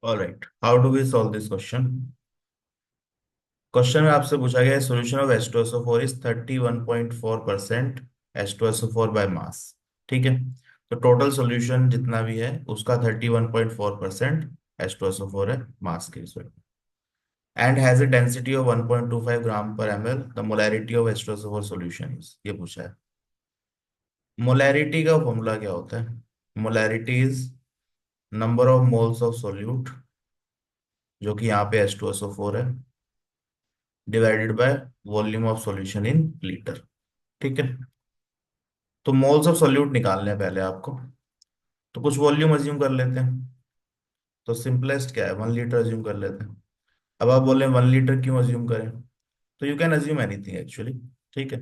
All right. How do we solve this question? Question में आपसे पूछा गया है solution of H2SO4 is 31.4% H2SO4 by mass. ठीक है। तो टोटल सॉल्यूशन जितना भी है उसका 31.4% H2SO4 है मास के रिस्पेक्ट में and has a density of 1.25 gram per ml। The molarity of H2SO4 solution is, ये पूछा है। मोलैरिटी का फॉर्मूला क्या होता है? Molarity is number of moles of solute, जो कि यहाँ पे H2SO4 है, divided by volume of solution in litre. ठीक है। तो मोल्स ऑफ सॉल्यूट निकालने हैं पहले आपको, तो कुछ वॉल्यूम अज्यूम कर लेते हैं। तो सिंपलेस्ट क्या है, 1 लीटर अज्यूम कर लेते हैं। अब आप बोले 1 लीटर क्यों अज्यूम करें? तो you can assume anything actually. ठीक है।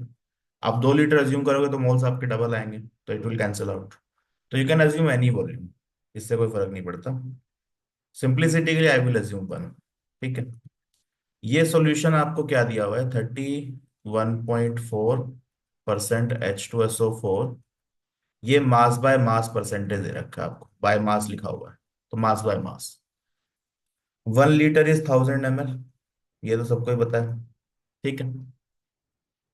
आप 2 लीटर अज्यूम करोगे तो मोल्स आपके डबल आएंगे, तो इट विल कैंसिल आउट। तो you can assume any volume, इससे कोई फर्क नहीं पड़ता। सिंप्लिसिटी के लिए आई विल अज्यूम 1। ठीक है। ये सॉल्यूशन आपको क्या दिया हुआ है? 31.4% H2SO4। ये मास बाय मास परसेंटेज दे रखा है आपको, बाय मास लिखा हुआ है, तो मास by mass. 1 litre is 1000 ml, ये तो सबको ही पता है। ठीक है।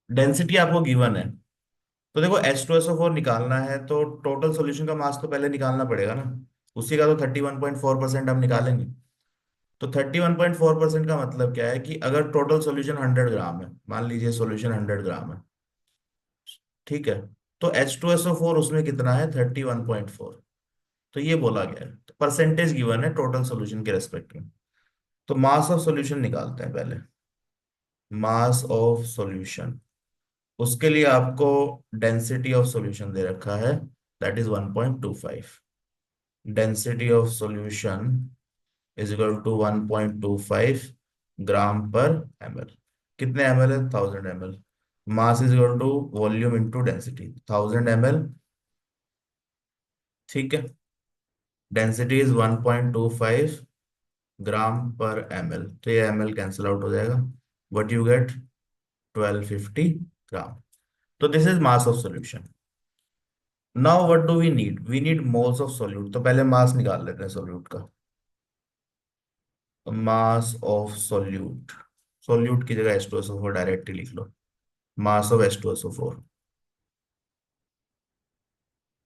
डेंसिटी आपको गिवन है। तो देखो H2SO4 निकालना है तो टोटल सॉल्यूशन का मास तो पहले निकालना पड़ेगा ना। उसी का तो 31.4% हम निकालेंगे। तो 31.4% का मतलब क्या है कि अगर टोटल सॉल्यूशन 100 ग्राम है, मान लीजिए सॉल्यूशन 100 ग्राम है। ठीक है। तो H2SO4 उसमें कितना है? 31.4। तो ये बोला गया है, तो परसेंटेज गिवन है टोटल सॉल्यूशन के रेस्पेक्ट में। तो मास ऑफ सॉल्यूशन निकालते हैं पहले। मास ऑफ सॉल्यूशन, उसके लिए आपको डेंसिटी ऑफ सॉल्यूशन दे रखा है, that is 1.25। Density of solution is equal to 1.25 gram per ml। कितने ml है? 1000 ml। Mass is equal to volume into density, 1000 ml। ठीक है। Density is 1.25 gram per ml, तो ये ml कैंसिल आउट हो जाएगा। What you get? 1250 ग्राम। तो this is mass of solution. Now what do we need? We need moles of solute. तो पहले मास निकाल लेते हैं सॉल्यूट का। मास ऑफ सॉल्यूट, सॉल्यूट की जगह H2SO4 डायरेक्ट ही लिख लो। Mass of H2SO4।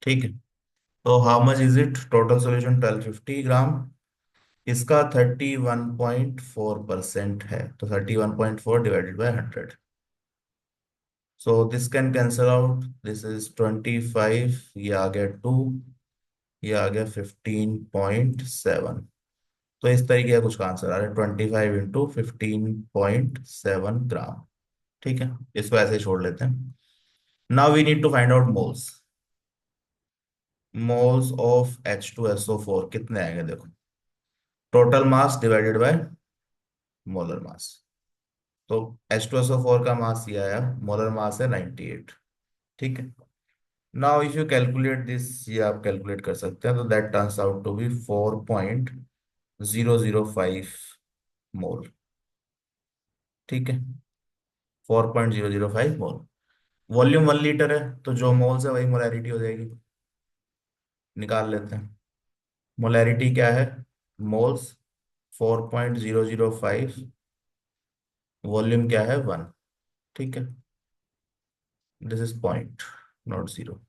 ठीक है। तो how much is it? Total solution 1250 ग्राम। इसका 31.4% है, तो 31.4 divided by 100। So this can cancel out, this is 25, ये आ गया 2, ये आ गया 15.7। तो इस तरीके का कुछ का आंसर आ रहा है, 25 × 15.7 ग्राम। ठीक है। इसको ऐसे ही छोड़ लेते हैं। Now we need to find out moles. Moles of H2SO4 कितने आएंगे देखो, total mass divided by molar mass. तो H2SO4 का मास ये आया, मोलर मास है 98। ठीक है। Now if you calculate this, ये आप कैलकुलेट कर सकते हैं, तो that turns out to be 4.005 mole. ठीक है। 4.005 मोल। वॉल्यूम 1 लीटर है, तो जो मोल्स है वही मोलैरिटी हो जाएगी। निकाल लेते हैं। मोलैरिटी क्या है? मोल्स। 4.005। वॉल्यूम क्या है? 1। ठीक है। This is point, not zero.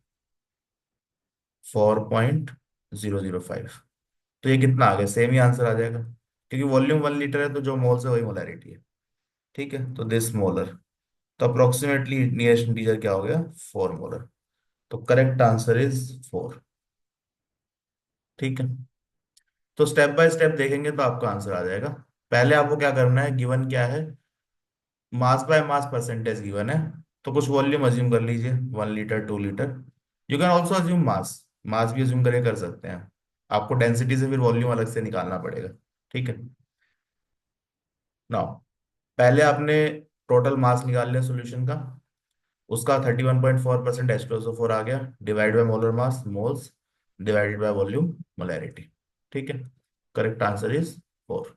4.005। तो ये कितना आ गया? सेम ही आंसर आ जाएगा, क्योंकि वॉल्यूम 1 लीटर है तो जो मोल्स है वही मोलैरिटी है। ठीक है। तो दिस मोलर, तो अप्रोक्सीमेटली नियरेस्ट इंटीजर क्या हो गया? 4 मोलर। तो करेक्ट आंसर इज 4। ठीक है। तो स्टेप बाय स्टेप देखेंगे तो आपका आंसर आ जाएगा। पहले आपको क्या करना है, गिवन क्या है? Mass by mass percentage given है। तो कुछ वॉल्यूम अज्यूम कर लीजिए, 1 litre, 2 litre. You can also assume mass, mass भी अज्यूम करके कर सकते हैं। आपको डेंसिटी से फिर वॉल्यूम अलग से निकालना पड़ेगा। ठीक है। नाउ पहले आपने टोटल मास निकाल लिया सॉल्यूशन का, उसका 31.4% H2SO4 आ गया, divide by molar mass, moles, divided by volume, molarity. ठीक है। Correct answer is 4।